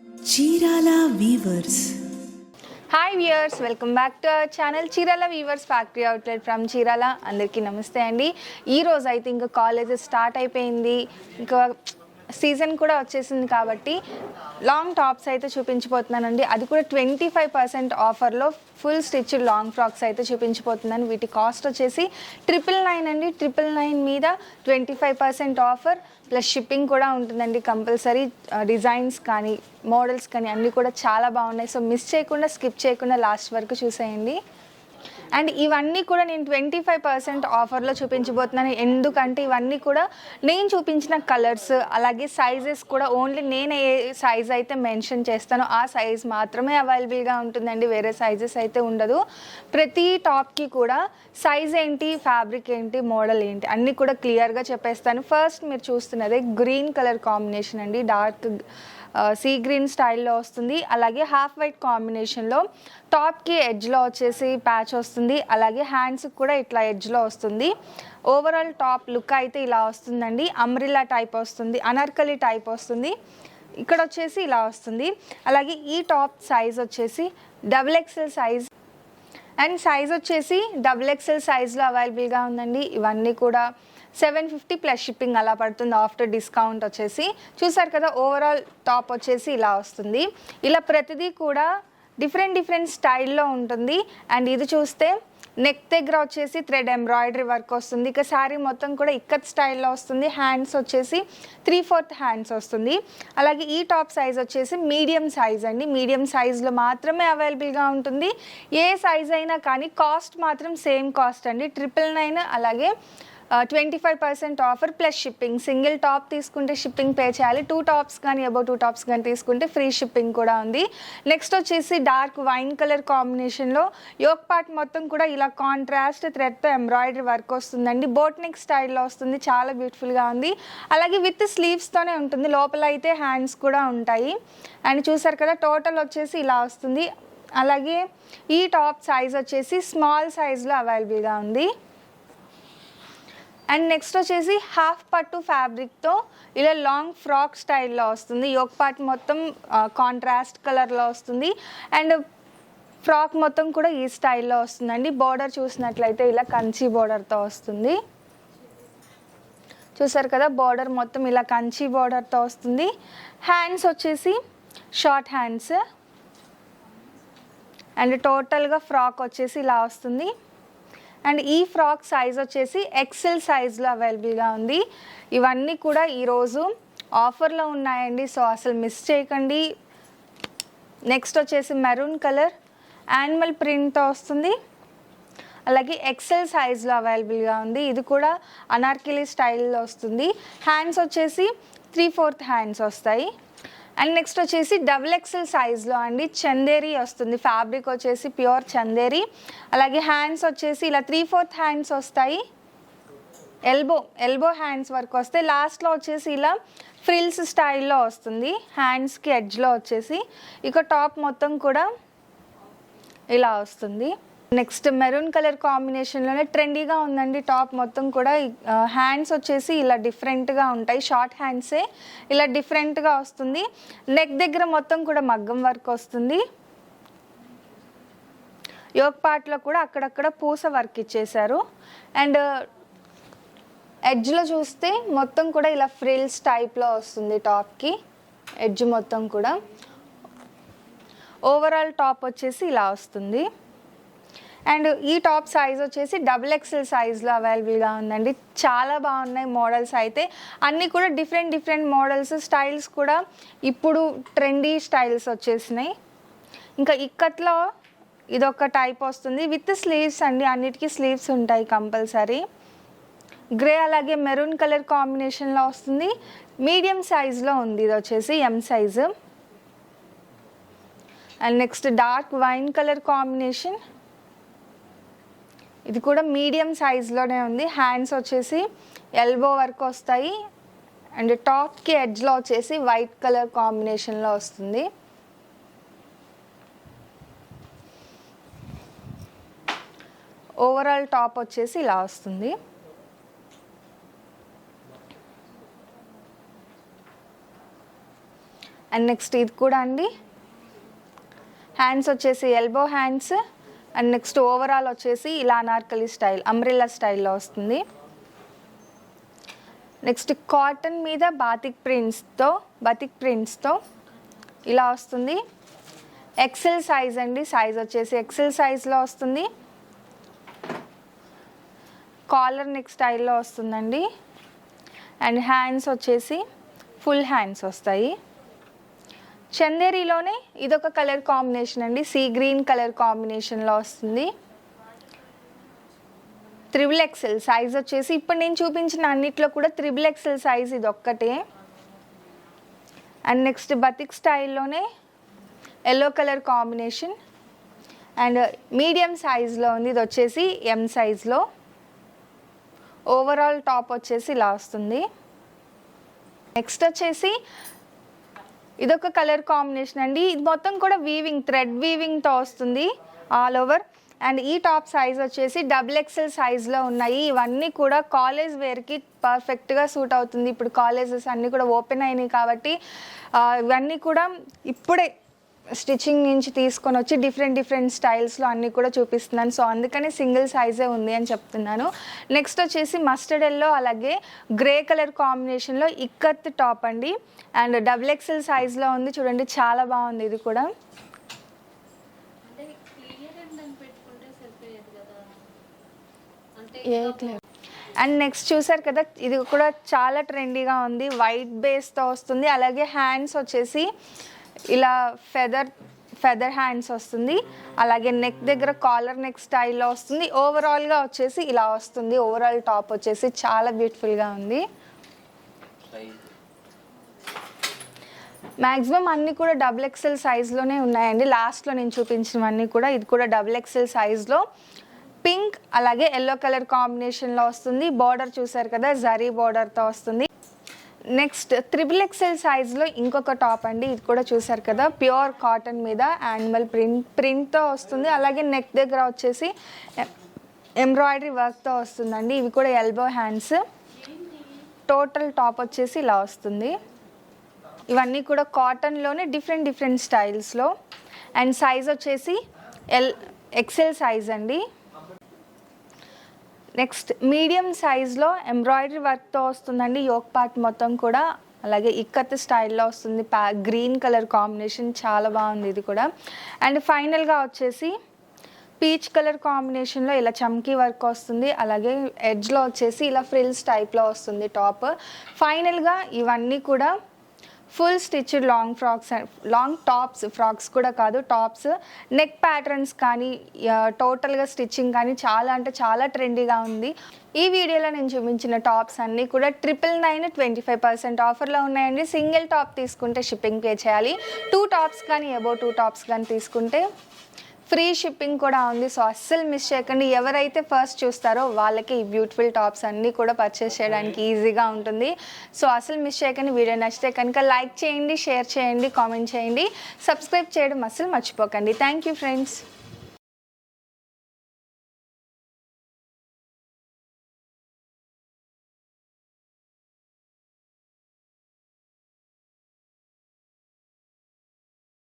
Chirala weavers. Hi viewers, welcome back to our channel Chirala weavers factory outlet from Chirala. అందరికీ నమస్తే అండి. ఈరోజు అయితే ఇంకా కాలేజెస్ స్టార్ట్ అయిపోయింది, ఇంకా సీజన్ కూడా వచ్చేసింది కాబట్టి లాంగ్ టాప్స్ అయితే చూపించబోతున్నానండి. అది కూడా 25% ఆఫర్లో ఫుల్ స్టిచ్ లాంగ్ ఫ్రాక్స్ అయితే చూపించబోతున్నాను. వీటి కాస్ట్ వచ్చేసి 999 అండి. 999 మీద 25% ఆఫర్ ప్లస్ షిప్పింగ్ కూడా ఉంటుందండి కంపల్సరీ. డిజైన్స్ కానీ మోడల్స్ కానీ అన్నీ కూడా చాలా బాగున్నాయి. సో మిస్ చేయకుండా, స్కిప్ చేయకుండా లాస్ట్ వరకు చూసేయండి. అండ్ ఇవన్నీ కూడా నేను 25% ఆఫర్లో చూపించబోతున్నాను. ఎందుకంటే ఇవన్నీ కూడా నేను చూపించిన కలర్స్, అలాగే సైజెస్ కూడా ఓన్లీ నేను ఏ సైజ్ అయితే మెన్షన్ చేస్తానో ఆ సైజ్ మాత్రమే అవైలబుల్గా ఉంటుందండి. వేరే సైజెస్ అయితే ఉండదు. ప్రతి టాప్కి కూడా సైజ్ ఏంటి, ఫ్యాబ్రిక్ ఏంటి, మోడల్ ఏంటి అన్నీ కూడా క్లియర్గా చెప్పేస్తాను. ఫస్ట్ మీరు చూస్తున్నదే గ్రీన్ కలర్ కాంబినేషన్ అండి. డార్క్ సీ గ్రీన్ స్టైల్లో వస్తుంది. అలాగే హాఫ్ వైట్ కాంబినేషన్లో టాప్కి ఎడ్జ్లో వచ్చేసి ప్యాచ్ వస్తుంది. అలాగే హ్యాండ్స్కి కూడా ఇట్లా ఎడ్జ్లో వస్తుంది. ఓవరాల్ టాప్ లుక్ అయితే ఇలా వస్తుందండి. అంబ్రిల్లా టైప్ వస్తుంది, అనార్కలి టైప్ వస్తుంది. ఇక్కడ వచ్చేసి ఇలా వస్తుంది. అలాగే ఈ టాప్ సైజ్ వచ్చేసి XXL సైజ్ అండ్ సైజ్ వచ్చేసి XXL సైజ్లో అవైలబుల్గా ఉందండి. ఇవన్నీ కూడా 750 ప్లస్ షిప్పింగ్ అలా పడుతుంది ఆఫ్టర్ డిస్కౌంట్ వచ్చేసి. చూసారు కదా, ఓవరాల్ టాప్ వచ్చేసి ఇలా వస్తుంది. ఇలా ప్రతిదీ కూడా డిఫరెంట్ స్టైల్లో ఉంటుంది. అండ్ ఇది చూస్తే నెక్ దగ్గర వచ్చేసి థ్రెడ్ ఎంబ్రాయిడరీ వర్క్ వస్తుంది. ఇక శారీ మొత్తం కూడా ఇక్కత్ స్టైల్లో వస్తుంది. హ్యాండ్స్ వచ్చేసి 3/4 హ్యాండ్స్ వస్తుంది. అలాగే ఈ టాప్ సైజ్ వచ్చేసి మీడియం సైజ్ అండి. మీడియం సైజ్లో మాత్రమే అవైలబుల్గా ఉంటుంది. ఏ సైజ్ అయినా కానీ కాస్ట్ మాత్రం సేమ్ కాస్ట్ అండి. 999. అలాగే 25% offer plus shipping. Single top తీసుకుంటే షిప్పింగ్ పే చేయాలి. 2 టాప్స్ కానీ అబౌవ్ 2 టాప్స్ కానీ తీసుకుంటే ఫ్రీ షిప్పింగ్ కూడా ఉంది. నెక్స్ట్ వచ్చేసి డార్క్ వైన్ కలర్ కాంబినేషన్లో యోక్ పార్ట్ మొత్తం కూడా ఇలా కాంట్రాస్ట్ థ్రెడ్తో ఎంబ్రాయిడరీ వర్క్ వస్తుందండి. బోట్ నెక్ స్టైల్లో వస్తుంది. చాలా బ్యూటిఫుల్గా ఉంది. అలాగే విత్ స్లీవ్స్తోనే ఉంటుంది. లోపల అయితే హ్యాండ్స్ కూడా ఉంటాయి. అండ్ చూసారు కదా, టోటల్ వచ్చేసి ఇలా వస్తుంది. అలాగే ఈ టాప్ సైజ్ వచ్చేసి స్మాల్ సైజ్లో అవైలబుల్గా ఉంది. అండ్ నెక్స్ట్ వచ్చేసి హాఫ్ పట్టు ఫ్యాబ్రిక్తో ఇలా లాంగ్ ఫ్రాక్ స్టైల్లో వస్తుంది. యోక్ పార్ట్ మొత్తం కాంట్రాస్ట్ కలర్లో వస్తుంది. అండ్ ఫ్రాక్ మొత్తం కూడా ఈ స్టైల్లో వస్తుందండి. బోర్డర్ చూసినట్లయితే ఇలా కంచి బోర్డర్తో వస్తుంది. చూసారు కదా, బోర్డర్ మొత్తం ఇలా కంచి బోర్డర్తో వస్తుంది. హ్యాండ్స్ వచ్చేసి షార్ట్ హ్యాండ్స్. అండ్ టోటల్గా ఫ్రాక్ వచ్చేసి ఇలా వస్తుంది. అండ్ ఈ ఫ్రాక్ సైజ్ వచ్చేసి XL సైజ్లో అవైలబుల్గా ఉంది. ఇవన్నీ కూడా ఈరోజు ఆఫర్లో ఉన్నాయండి. సో అసలు మిస్ చేయకండి. నెక్స్ట్ వచ్చేసి మెరూన్ కలర్ యానిమల్ ప్రింట్తో వస్తుంది. అలాగే XL సైజ్లో అవైలబుల్గా ఉంది. ఇది కూడా అనార్కిలీ స్టైల్లో వస్తుంది. హ్యాండ్స్ వచ్చేసి 3/4 హ్యాండ్స్ వస్తాయి. అండ్ నెక్స్ట్ వచ్చేసి XXL సైజ్లో అండి. చందేరి వస్తుంది. ఫ్యాబ్రిక్ వచ్చేసి ప్యూర్ చందేరి. అలాగే హ్యాండ్స్ వచ్చేసి ఇలా 3/4 హ్యాండ్స్ వస్తాయి. ఎల్బో హ్యాండ్స్ వరకు వస్తాయి. లాస్ట్లో వచ్చేసి ఇలా ఫ్రిల్స్ స్టైల్లో వస్తుంది. హ్యాండ్స్కి ఎడ్జ్లో వచ్చేసి ఇక టాప్ మొత్తం కూడా ఇలా వస్తుంది. నెక్స్ట్ మెరూన్ కలర్ కాంబినేషన్లోనే ట్రెండీగా ఉందండి. టాప్ మొత్తం కూడా హ్యాండ్స్ వచ్చేసి ఇలా డిఫరెంట్గా ఉంటాయి. షార్ట్ హ్యాండ్సే ఇలా డిఫరెంట్గా వస్తుంది. నెక్ దగ్గర మొత్తం కూడా మగ్గం వర్క్ వస్తుంది. యోక్ పార్ట్లో కూడా అక్కడక్కడ పూస వర్క్ ఇచ్చేశారు. అండ్ ఎడ్జ్లో చూస్తే మొత్తం కూడా ఇలా ఫ్రిల్స్ టైప్లో వస్తుంది. టాప్కి ఎడ్జ్ మొత్తం కూడా ఓవరాల్ టాప్ వచ్చేసి ఇలా వస్తుంది. అండ్ ఈ టాప్ సైజ్ వచ్చేసి XXL సైజ్లో అవైలబుల్గా ఉందండి. చాలా బాగున్నాయి మోడల్స్ అయితే. అన్నీ కూడా డిఫరెంట్ మోడల్స్, స్టైల్స్ కూడా ఇప్పుడు ట్రెండీ స్టైల్స్ వచ్చేసినాయి. ఇంకా ఇక్కట్లో ఇదొక టైప్ వస్తుంది విత్ స్లీవ్స్ అండి. అన్నిటికీ స్లీవ్స్ ఉంటాయి కంపల్సరీ. గ్రే అలాగే మెరూన్ కలర్ కాంబినేషన్లో వస్తుంది. మీడియం సైజ్లో ఉంది. ఇది వచ్చేసి M size. And next dark wine colour combination. ఇది కూడా మీడియం సైజ్లోనే ఉంది. హ్యాండ్స్ వచ్చేసి ఎల్బో వరకు వస్తాయి. అండ్ టాప్కి ఎడ్జ్లో వచ్చేసి వైట్ కలర్ కాంబినేషన్లో వస్తుంది. ఓవరాల్ టాప్ వచ్చేసి ఇలా వస్తుంది. అండ్ నెక్స్ట్ ఇది కూడా అండి హ్యాండ్స్ వచ్చేసి elbow hands and next overall వచ్చేసి ఇలా అనార్కలి స్టైల్ అంబ్రెల్లా స్టైల్లో వస్తుంది. నెక్స్ట్ కాటన్ మీద బాతిక్ ప్రింట్స్తో ఇలా వస్తుంది. ఎక్సెల్ సైజ్ అండి, సైజ్ వచ్చేసి ఎక్సెల్ సైజ్లో వస్తుంది. కాలర్ నెక్ స్టైల్లో వస్తుందండి. అండ్ హ్యాండ్స్ వచ్చేసి ఫుల్ హ్యాండ్స్ వస్తాయి. చందేరిలోనే ఇదొక కలర్ కాంబినేషన్ అండి, సీ గ్రీన్ కలర్ కాంబినేషన్లో వస్తుంది. XXL సైజ్ వచ్చేసి ఇప్పుడు నేను చూపించిన అన్నిట్లో కూడా XXL సైజ్ ఇది ఒక్కటే. అండ్ నెక్స్ట్ బతిక్ స్టైల్లోనే yellow colour combination and medium సైజ్లో ఉంది. ఇది వచ్చేసి M సైజ్లో. ఓవరాల్ టాప్ వచ్చేసి ఇలా వస్తుంది. నెక్స్ట్ వచ్చేసి ఇదొక కలర్ కాంబినేషన్ అండి, ఇది మొత్తం కూడా వీవింగ్ థ్రెడ్ వీవింగ్తో వస్తుంది ఆల్ ఓవర్. అండ్ ఈ టాప్ సైజ్ వచ్చేసి XXL సైజ్లో ఉన్నాయి. ఇవన్నీ కూడా కాలేజ్ వేర్కి పర్ఫెక్ట్గా సూట్ అవుతుంది. ఇప్పుడు కాలేజెస్ అన్నీ కూడా ఓపెన్ అయినాయి కాబట్టి ఇవన్నీ కూడా ఇప్పుడే స్టిచ్చింగ్ నుంచి తీసుకొని వచ్చి డిఫరెంట్ స్టైల్స్లో అన్నీ కూడా చూపిస్తున్నాను. సో అందుకని సింగిల్ సైజే ఉంది అని చెప్తున్నాను. నెక్స్ట్ వచ్చేసి మస్టర్డ్ ఎల్లో అలాగే గ్రే కలర్ కాంబినేషన్లో ఇక్కత్ టాప్ అండి. అండ్ XXL సైజ్లో ఉంది, చూడండి చాలా బాగుంది ఇది కూడా. అండ్ నెక్స్ట్ చూసారు కదా, ఇది కూడా చాలా ట్రెండీగా ఉంది. వైట్ బేస్తో వస్తుంది. అలాగే హ్యాండ్స్ వచ్చేసి ఇలా ఫెదర్ హ్యాండ్స్ వస్తుంది. అలాగే నెక్ దగ్గర కాలర్ నెక్ స్టైల్లో వస్తుంది. ఓవరాల్గా వచ్చేసి ఇలా వస్తుంది. ఓవరాల్ టాప్ వచ్చేసి చాలా బ్యూటిఫుల్గా ఉంది. మ్యాక్సిమం అన్నీ కూడా XXL సైజ్లోనే ఉన్నాయండి. లాస్ట్లో నేను చూపించినవన్నీ కూడా. ఇది కూడా XXL సైజ్లో పింక్ అలాగే ఎల్లో కలర్ కాంబినేషన్లో వస్తుంది. బార్డర్ చూసారు కదా, జరీ బార్డర్తో వస్తుంది. నెక్స్ట్ XXL సైజ్లో ఇంకొక టాప్ అండి, ఇది కూడా చూసారు కదా, ప్యూర్ కాటన్ మీద యానిమల్ ప్రింట్తో వస్తుంది. అలాగే నెక్ దగ్గర వచ్చేసి ఎంబ్రాయిడరీ వర్క్తో వస్తుందండి. ఇవి కూడా ఎల్బో హ్యాండ్స్. టోటల్ టాప్ వచ్చేసి ఇలా వస్తుంది. ఇవన్నీ కూడా కాటన్లోనే డిఫరెంట్ స్టైల్స్లో. అండ్ సైజ్ వచ్చేసి XL సైజ్ అండి. నెక్స్ట్ మీడియం సైజ్లో ఎంబ్రాయిడరీ వర్క్తో వస్తుందండి. యోక్ పార్ట్ మొత్తం కూడా. అలాగే ఇక్కత్ స్టైల్లో వస్తుంది. గ్రీన్ కలర్ కాంబినేషన్ చాలా బాగుంది ఇది కూడా. అండ్ ఫైనల్గా వచ్చేసి పీచ్ కలర్ కాంబినేషన్లో ఇలా చమ్కీ వర్క్ వస్తుంది. అలాగే ఎడ్జ్లో వచ్చేసి ఇలా ఫ్రిల్స్ టైప్లో వస్తుంది టాప్. ఫైనల్గా ఇవన్నీ కూడా full stitched long tops, frocks కూడా కాదు, టాప్స్. నెక్ ప్యాటర్న్స్ కానీ టోటల్గా స్టిచ్చింగ్ కానీ చాలా అంటే చాలా ట్రెండీగా ఉంది. ఈ వీడియోలో నేను చూపించిన టాప్స్ అన్నీ కూడా 999 25% ఆఫర్లో ఉన్నాయండి. సింగిల్ టాప్ తీసుకుంటే షిప్పింగ్ పే చేయాలి. 2 టాప్స్ కానీ అబౌవ్ 2 టాప్స్ కానీ తీసుకుంటే ఫ్రీ షిప్పింగ్ కూడా ఉంది. సో అస్సలు మిస్ చేయకండి. ఎవరైతే ఫస్ట్ చూస్తారో వాళ్ళకి ఈ బ్యూటిఫుల్ టాప్స్ అన్నీ కూడా పర్చేస్ చేయడానికి ఈజీగా ఉంటుంది. సో అస్సలు మిస్ చేయకండి. వీడియో నచ్చితే కనుక లైక్ చేయండి, షేర్ చేయండి, కామెంట్ చేయండి, సబ్స్క్రైబ్ చేయడం అస్సలు మర్చిపోకండి. Thank you friends.